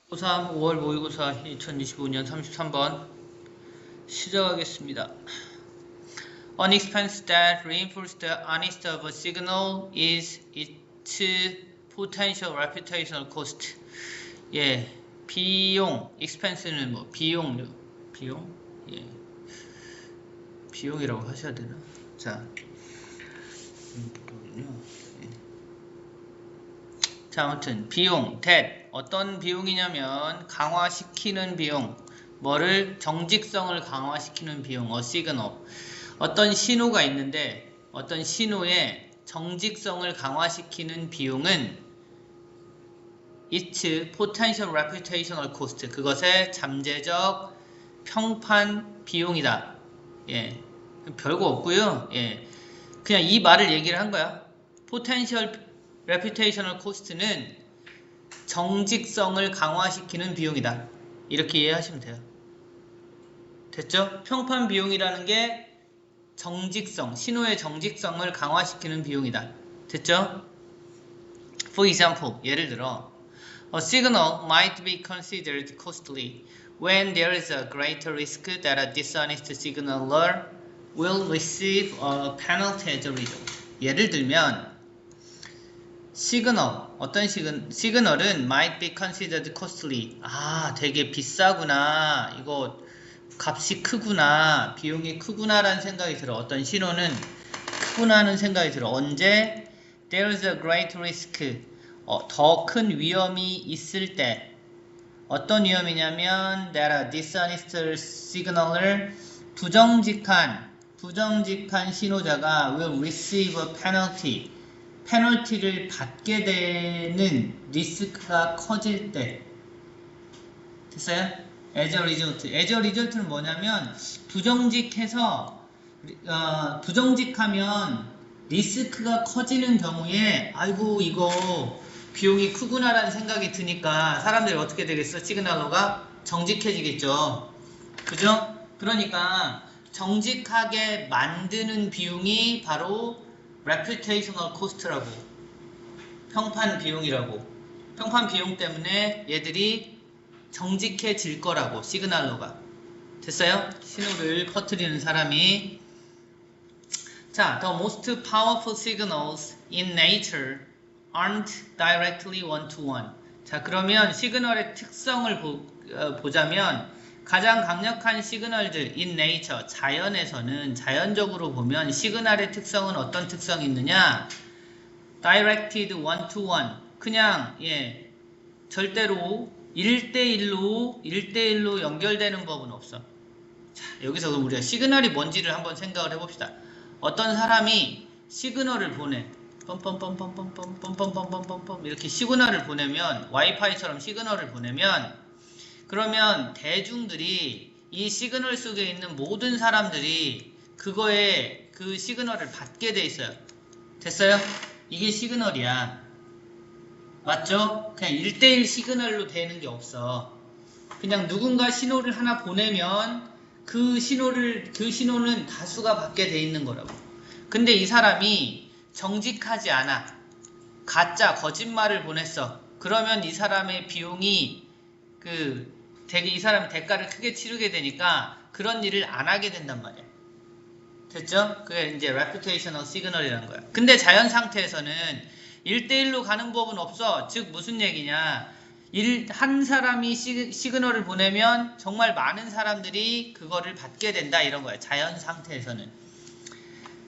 고3 5월 모의고사 2025년 33번 시작하겠습니다. An expense that reinforces the honesty of a signal is its potential reputational cost. 예, 비용, expense는 뭐 비용료, 비용, 예, 비용이라고 하셔야 되나? 자, 자, 아무튼 비용, that 어떤 비용이냐면 강화시키는 비용, 뭐를 정직성을 강화시키는 비용, a signal. 어떤 신호가 있는데 어떤 신호의 정직성을 강화시키는 비용은 its potential reputational cost. 그것의 잠재적 평판 비용이다. 예, 별거 없고요. 예, 그냥 이 말을 얘기를 한 거야. potential reputational cost는 정직성을 강화시키는 비용이다. 이렇게 이해하시면 돼요. 됐죠? 평판 비용이라는 게 정직성, 신호의 정직성을 강화시키는 비용이다. 됐죠? For example, 예를 들어 A signal might be considered costly when there is a greater risk that a dishonest signaler will receive a penalty as a result. 예를 들면 시그널, 어떤 시그널은 might be considered costly. 아, 되게 비싸구나. 이거 값이 크구나. 비용이 크구나라는 생각이 들어. 어떤 신호는 크구나는 생각이 들어. 언제? There is a great risk. 더 큰 위험이 있을 때. 어떤 위험이냐면 that a dishonest signaler 부정직한 신호자가 will receive a penalty. 페널티를 받게 되는 리스크가 커질 때. 됐어요? as a result. as a result는 뭐냐면 부정직하면 리스크가 커지는 경우에 아이고 이거 비용이 크구나라는 생각이 드니까 사람들이 어떻게 되겠어? 시그널러가 정직해지겠죠. 그죠? 그러니까 정직하게 만드는 비용이 바로 reputational cost라고, 평판 비용이라고. 평판 비용 때문에 얘들이 정직해질 거라고, 시그널러가. 됐어요? 신호를 퍼뜨리는 사람이. 자, the most powerful signals in nature aren't directly one-to-one. 자, 그러면 시그널의 특성을 보자면 가장 강력한 시그널들 in nature, 자연에서는 자연적으로 보면 시그널의 특성은 어떤 특성이 있느냐? directed one-to-one. 그냥 절대로 1대1로 연결되는 법은 없어. 자, 여기서 우리가 시그널이 뭔지를 한번 생각을 해봅시다. 어떤 사람이 시그널을 보내. 뻔뻔뻔뻔뻔뻔뻔뻔뻔뻔뻔 이렇게 시그널을 보내면, 와이파이처럼 시그널을 보내면, 그러면 대중들이 이 시그널 속에 있는 모든 사람들이 그거에 그 시그널을 받게 돼 있어요. 됐어요? 이게 시그널이야. 맞죠? 그냥 1대1 시그널로 되는 게 없어. 그냥 누군가 신호를 하나 보내면 그 신호는 다수가 받게 돼 있는 거라고. 근데 이 사람이 정직하지 않아. 가짜, 거짓말을 보냈어. 그러면 이 사람의 비용이 되게 이 사람이 대가를 크게 치르게 되니까 그런 일을 안 하게 된단 말이야. 됐죠? 그게 이제 reputational signal이라는 거야. 근데 자연 상태에서는 1대1로 가는 법은 없어. 즉 무슨 얘기냐? 한 사람이 시그널을 보내면 정말 많은 사람들이 그거를 받게 된다 이런 거야. 자연 상태에서는.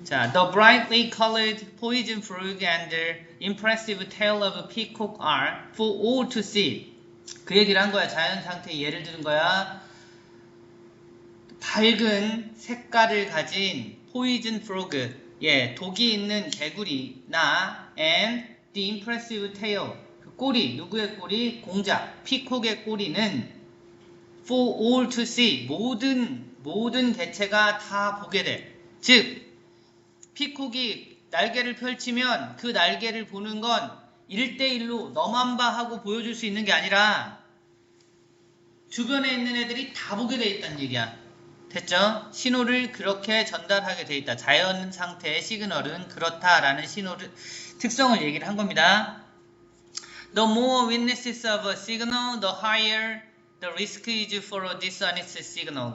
자, the brightly colored poison frog and the impressive tail of a peacock are for all to see. 그 얘기를 한 거야. 자연 상태에 예를 드는 거야. 밝은 색깔을 가진 poison frog, 독이 있는 개구리나 and the impressive tail, 그 꼬리, 누구의 꼬리? 공작, 피콕의 꼬리는 for all to see, 모든 개체가 다 보게 돼. 즉, 피콕이 날개를 펼치면 그 날개를 보는 건 1대1로 너만 봐 하고 보여줄 수 있는 게 아니라 주변에 있는 애들이 다 보게 돼 있다는 얘기야. 됐죠? 신호를 그렇게 전달하게 돼 있다. 자연 상태의 시그널은 그렇다라는 특성을 얘기를 한 겁니다. The more witnesses of a signal, the higher the risk is for a dishonest signal.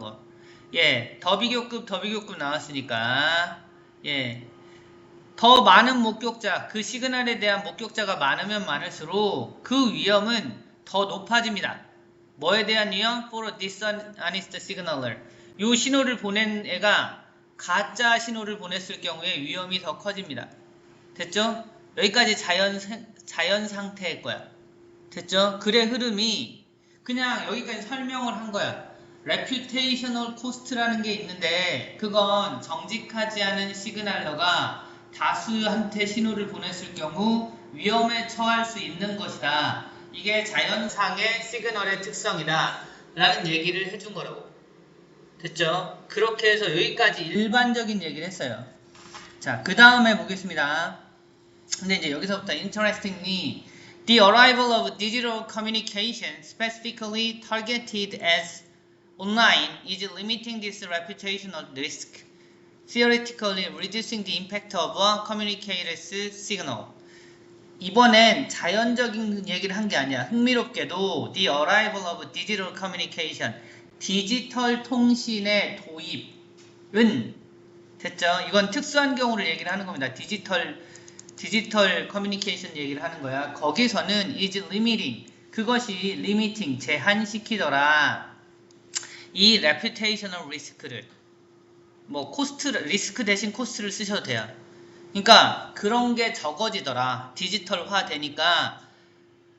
예, 더비교급 나왔으니까, 예, 더 많은 목격자, 그 시그널에 대한 목격자가 많으면 많을수록 그 위험은 더 높아집니다. 뭐에 대한 위험? For a dishonest signaler. 요 신호를 보낸 애가 가짜 신호를 보냈을 경우에 위험이 더 커집니다. 됐죠? 여기까지 자연 상태일 거야. 됐죠? 글의 흐름이 그냥 여기까지 설명을 한 거야. reputational cost라는 게 있는데 그건 정직하지 않은 시그널러가 다수한테 신호를 보냈을 경우 위험에 처할 수 있는 것이다. 이게 자연상의 시그널의 특성이다. 라는 얘기를 해준 거라고. 됐죠? 그렇게 해서 여기까지 일반적인 얘기를 했어요. 자, 그 다음에 보겠습니다. 근데 이제 여기서부터 interestingly, the arrival of digital communication specifically targeted as online is limiting this reputational risk, theoretically reducing the impact of a communicator's signal. 이번엔 자연적인 얘기를 한 게 아니야. 흥미롭게도 the arrival of digital communication, 디지털 통신의 도입은 됐죠? 이건 특수한 경우를 얘기를 하는 겁니다. 디지털 커뮤니케이션 얘기를 하는 거야. 거기서는 is limiting, 그것이 limiting, 제한시키더라. 이 reputational risk를, 뭐 리스크 대신 코스트를 쓰셔도 돼요. 그러니까 그런 게 적어지더라. 디지털화 되니까.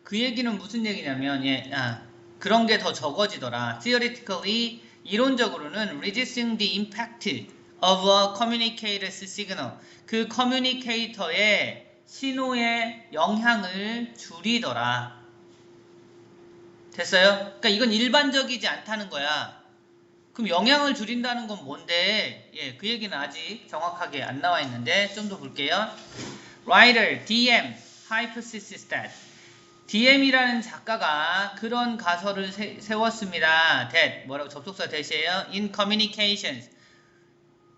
그 얘기는 무슨 얘기냐면 그런 게 더 적어지더라. Theoretically, 이론적으로는 reducing the impact of a communicator's signal, 그 커뮤니케이터의 신호의 영향을 줄이더라. 됐어요? 그러니까 이건 일반적이지 않다는 거야. 그럼 영향을 줄인다는 건 뭔데? 예, 그 얘기는 아직 정확하게 안 나와 있는데 좀 더 볼게요. Writer DM hypothesis that DM이라는 작가가 그런 가설을 세웠습니다. that 뭐라고 접속사 대시에요? In communications,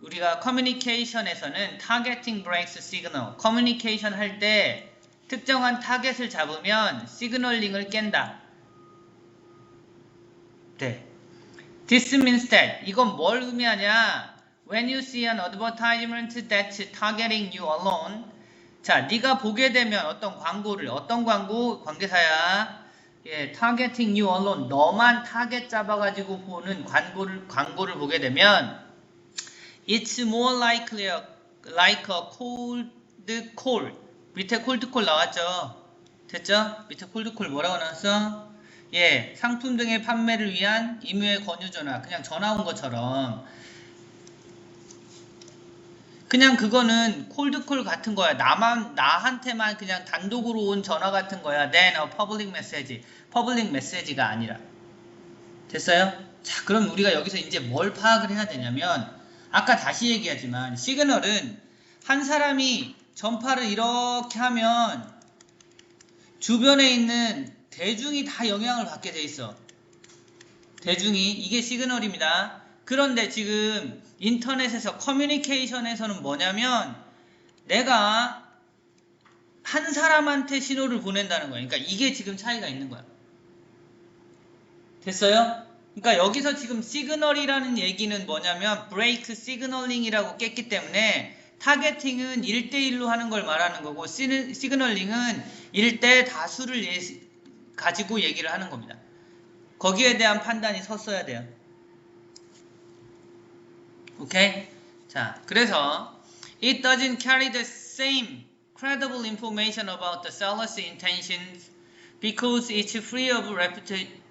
우리가 커뮤니케이션에서는 targeting breaks signal, 커뮤니케이션 할 때 특정한 타겟을 잡으면 시그널링을 깬다. 네. This means that, 이건 뭘 의미하냐? When you see an advertisement that's targeting you alone, 자, 네가 보게 되면 어떤 광고, 관계사야. 예, targeting you alone, 너만 타겟 잡아가지고 보는 광고를 보게 되면 it's more like a cold call. 밑에 cold call 나왔죠? 됐죠? 밑에 cold call 뭐라고 나왔어? 예, 상품 등의 판매를 위한 임의의 권유 전화. 그냥 전화 온 것처럼. 그냥 그거는 콜드콜 같은 거야. 나한테만 그냥 단독으로 온 전화 같은 거야. Then a public message. 퍼블릭 메시지가 아니라. 됐어요? 자, 그럼 우리가 여기서 이제 뭘 파악을 해야 되냐면, 아까 다시 얘기하지만, 시그널은 한 사람이 전파를 이렇게 하면 주변에 있는 대중이 다 영향을 받게 돼 있어. 대중이. 이게 시그널입니다. 그런데 지금 인터넷에서 커뮤니케이션에서는 뭐냐면 내가 한 사람한테 신호를 보낸다는 거야. 그러니까 이게 지금 차이가 있는 거야. 됐어요? 그러니까 여기서 지금 시그널이라는 얘기는 뭐냐면 브레이크 시그널링이라고 깼기 때문에 타겟팅은 1대1로 하는 걸 말하는 거고 시그널링은 1대 다수를 가지고 얘기를 하는 겁니다. 거기에 대한 판단이 섰어야 돼요. 오케이? 자, 그래서 it doesn't carry the same credible information about the seller's intentions because it's free of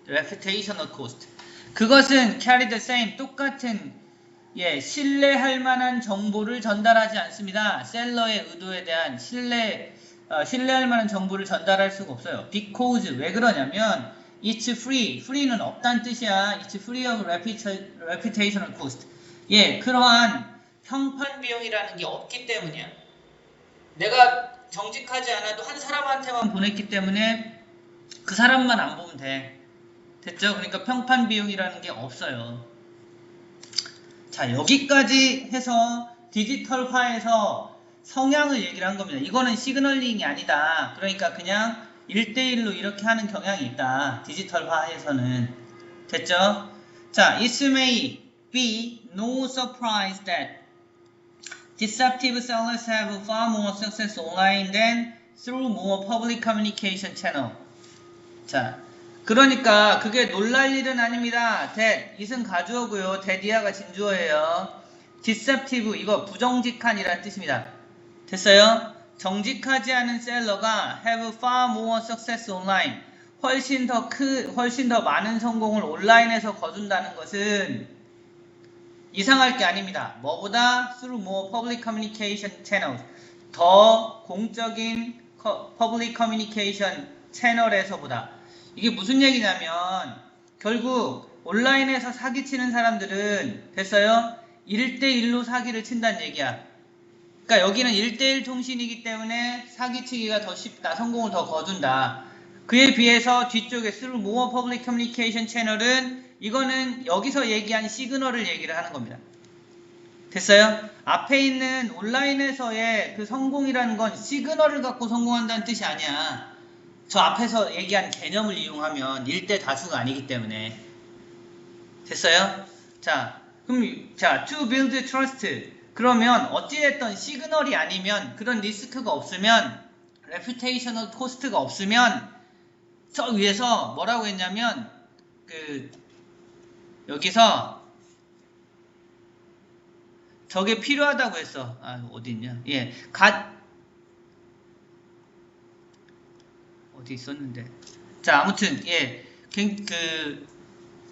reputational cost. 그것은 carry the same, 똑같은 신뢰할 만한 정보를 전달하지 않습니다. 셀러의 의도에 대한 신뢰할 만한 정보를 전달할 수가 없어요. because, 왜 그러냐면 it's free, free는 없다는 뜻이야. it's free of reputational cost. 그러한 평판 비용이라는 게 없기 때문이야. 내가 정직하지 않아도 한 사람한테만 보냈기 때문에 그 사람만 안 보면 돼. 됐죠? 그러니까 평판 비용이라는 게 없어요. 자, 여기까지 해서 디지털화에서 성향을 얘기를 한 겁니다. 이거는 시그널링이 아니다. 그러니까 그냥 1대1로 이렇게 하는 경향이 있다. 디지털화에서는. 됐죠? 자, it may be no surprise that deceptive sellers have far more success online than through more public communication channel. 자, 그러니까 그게 놀랄 일은 아닙니다. that, it은 가주어고요. that이야가 진주어예요. deceptive, 이거 부정직한이라는 뜻입니다. 됐어요? 정직하지 않은 셀러가 have far more success online. 훨씬 더 많은 성공을 온라인에서 거둔다는 것은 이상할 게 아닙니다. 뭐보다? through more public communication channels. 더 공적인 public communication 채널에서보다. 이게 무슨 얘기냐면 결국 온라인에서 사기치는 사람들은 됐어요? 1대1로 사기를 친다는 얘기야. 그러니까 여기는 1대1 통신이기 때문에 사기치기가 더 쉽다. 성공을 더 거둔다. 그에 비해서 뒤쪽에 through more public communication 채널은 이거는 여기서 얘기한 시그널을 얘기를 하는 겁니다. 됐어요? 앞에 있는 온라인에서의 그 성공이라는 건 시그널을 갖고 성공한다는 뜻이 아니야. 저 앞에서 얘기한 개념을 이용하면 1대 다수가 아니기 때문에. 됐어요? 자, 그럼 to build trust. 그러면 어찌됐든 시그널이 아니면 그런 리스크가 없으면 reputational cost가 없으면 저 위에서 뭐라고 했냐면 여기서 저게 필요하다고 했어. 아, 어디 있냐? 예, 어디 있었는데? 자, 아무튼 예,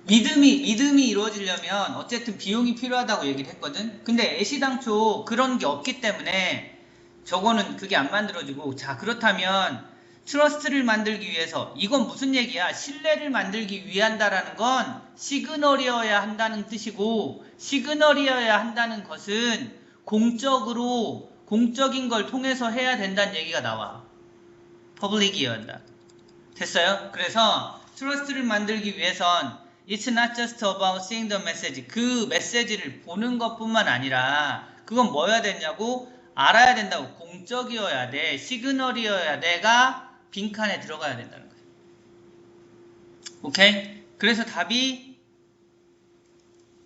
믿음이 이루어지려면 어쨌든 비용이 필요하다고 얘기를 했거든. 근데 애시당초 그런 게 없기 때문에 저거는 그게 안 만들어지고. 자, 그렇다면 트러스트를 만들기 위해서, 이건 무슨 얘기야? 신뢰를 만들기 위한다라는 건 시그널이어야 한다는 뜻이고, 시그널이어야 한다는 것은 공적인 걸 통해서 해야 된다는 얘기가 나와. 퍼블릭이어야 한다. 됐어요? 그래서 트러스트를 만들기 위해선 It's not just about seeing the message. 그 메시지를 보는 것뿐만 아니라 그건 뭐여야 되냐고? 알아야 된다고. 공적이어야 돼. 시그널이어야 돼가 빈칸에 들어가야 된다는 거예요. 오케이? 그래서 답이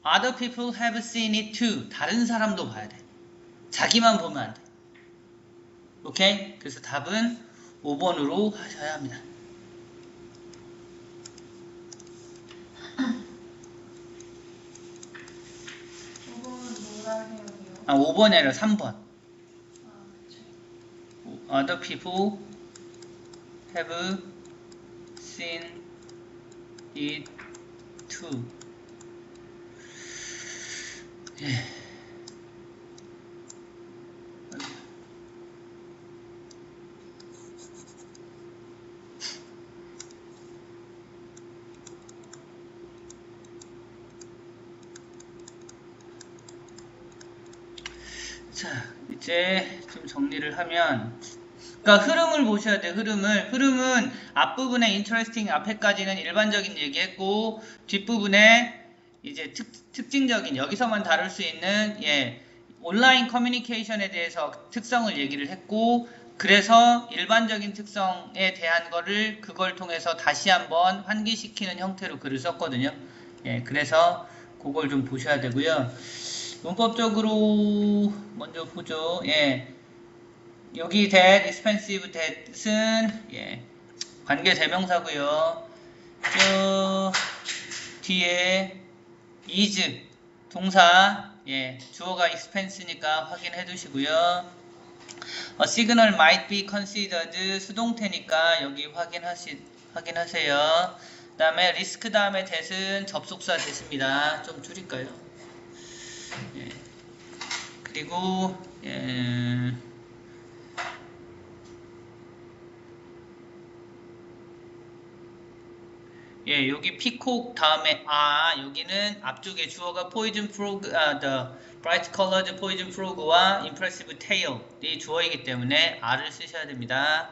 Other people have seen it too. 다른 사람도 봐야 돼. 자기만 보면 안 돼. 오케이? 그래서 답은 5번으로 하셔야 합니다. 5번이 아니라 3번. Other people have seen it too. 예. 자, 이제 좀 정리를 하면, 그러니까 흐름을 보셔야 돼요. 흐름은 앞부분에 interesting 앞에까지는 일반적인 얘기했고, 뒷부분에 이제 특징적인, 여기서만 다룰 수 있는 온라인 커뮤니케이션에 대해서 특성을 얘기를 했고, 그래서 일반적인 특성에 대한 그걸 통해서 다시 한번 환기시키는 형태로 글을 썼거든요. 그래서 그걸 좀 보셔야 되고요. 문법적으로 먼저 보죠. 여기 that, expensive that은 관계 대명사고요. 저 뒤에 is 동사, 주어가 expense니까 확인해 두시고요. signal might be considered 수동태니까 여기 확인하세요. 그 다음에 risk 다음에 that은 접속사 that입니다. 좀 줄일까요? 그리고 여기 피콕 다음에 여기는 앞쪽에 주어가 poison frog, the bright colored poison frog와 impressive tail이 주어이기 때문에 R을 쓰셔야 됩니다.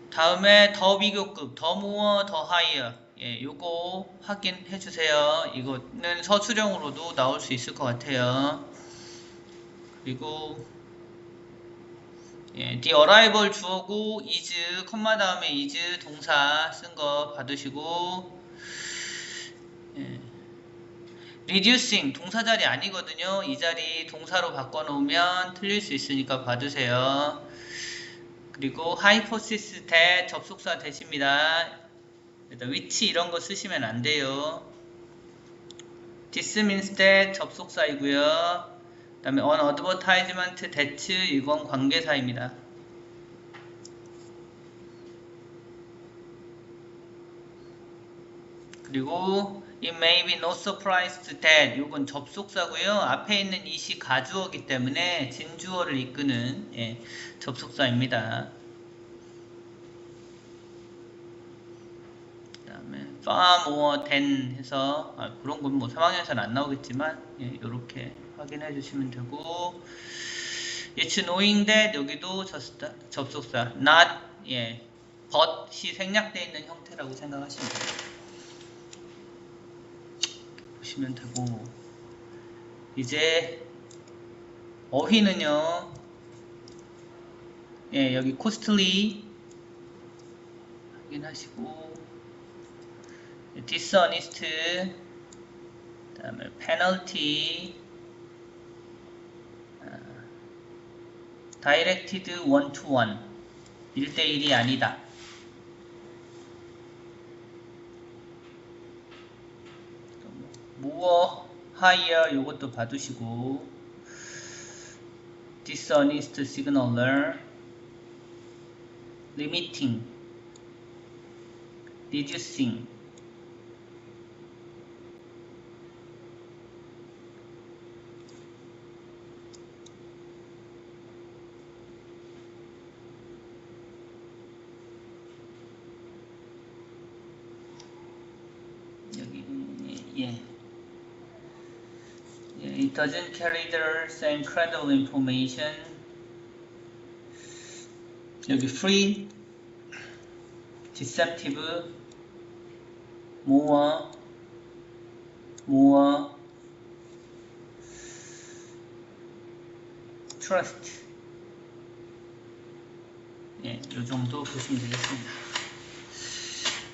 다음에 더 비교급, 더 more, 더 higher. 요거 확인해 주세요. 이거는 서술형으로도 나올 수 있을 것 같아요. 그리고 예, the arrival 주어고 is, 컴마 다음에 is 동사 쓴 거 받으시고, 예. reducing 동사 자리 아니거든요. 이 자리 동사로 바꿔놓으면 틀릴 수 있으니까 봐주세요. 그리고 hypothesis that 접속사 대십니다. which 이런 거 쓰시면 안 돼요. this means that 접속사이고요. 그 다음에 on advertisement that 이건 관계사입니다. 그리고 it may be no surprise that 이건 접속사고요. 앞에 있는 it이 가주어기 때문에 진주어를 이끄는 접속사입니다. 그 다음에 far more than 해서 그런 건 뭐 3학년에서는 안 나오겠지만 이렇게 확인해 주시면 되고, it's knowing that 여기도 접속사 not but이 생략되어 있는 형태라고 생각하시면 돼요. 보시면 되고, 이제 어휘는요, 여기 costly 확인하시고, dishonest, 그 다음에 penalty, directed one to one 1대1이 아니다. more, higher 요것도 봐두시고, dishonest signaler, limiting, reducing, 여기 it doesn't carry the same credible information. 여기 free, deceptive, more, trust. 이 정도 보시면 되겠습니다.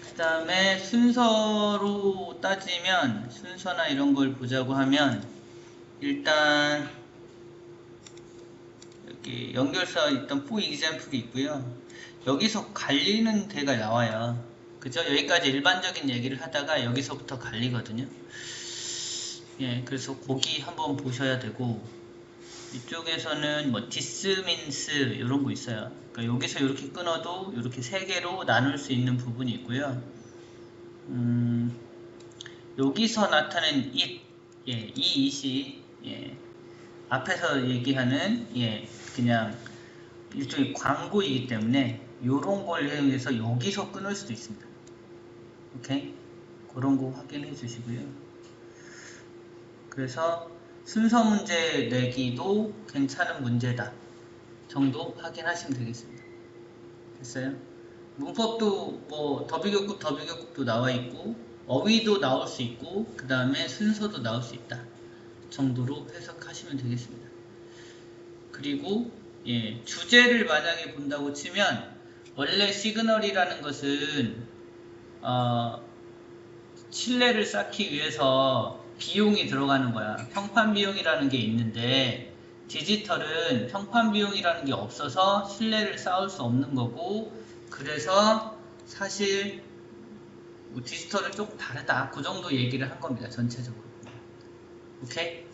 그 다음에 순서로 따지면, 순서나 이런 걸 보자고 하면, 일단 여기 연결사 일단 for example이 있고요. 여기서 갈리는 데가 나와요. 그죠? 여기까지 일반적인 얘기를 하다가 여기서부터 갈리거든요. 그래서 거기 한번 보셔야 되고, 이쪽에서는 뭐 this means 이런 거 있어요. 그러니까 여기서 이렇게 끊어도 이렇게 세 개로 나눌 수 있는 부분이 있고요. 여기서 나타낸 it, 이 it이 앞에서 얘기하는 그냥 일종의 광고이기 때문에 요런 걸 이용해서 여기서 끊을 수도 있습니다. 오케이? 그런 거 확인해 주시고요. 그래서 순서 문제 내기도 괜찮은 문제다 정도 확인하시면 되겠습니다. 됐어요? 문법도 뭐 더비교급도 나와 있고, 어휘도 나올 수 있고, 그 다음에 순서도 나올 수 있다 정도로 해석하시면 되겠습니다. 그리고 주제를 만약에 본다고 치면, 원래 시그널이라는 것은 신뢰를 쌓기 위해서 비용이 들어가는 거야. 평판 비용이라는 게 있는데, 디지털은 평판 비용이라는 게 없어서 신뢰를 쌓을 수 없는 거고, 그래서 사실 뭐 디지털은 조금 다르다, 그 정도 얘기를 한 겁니다. 전체적으로. 오케이?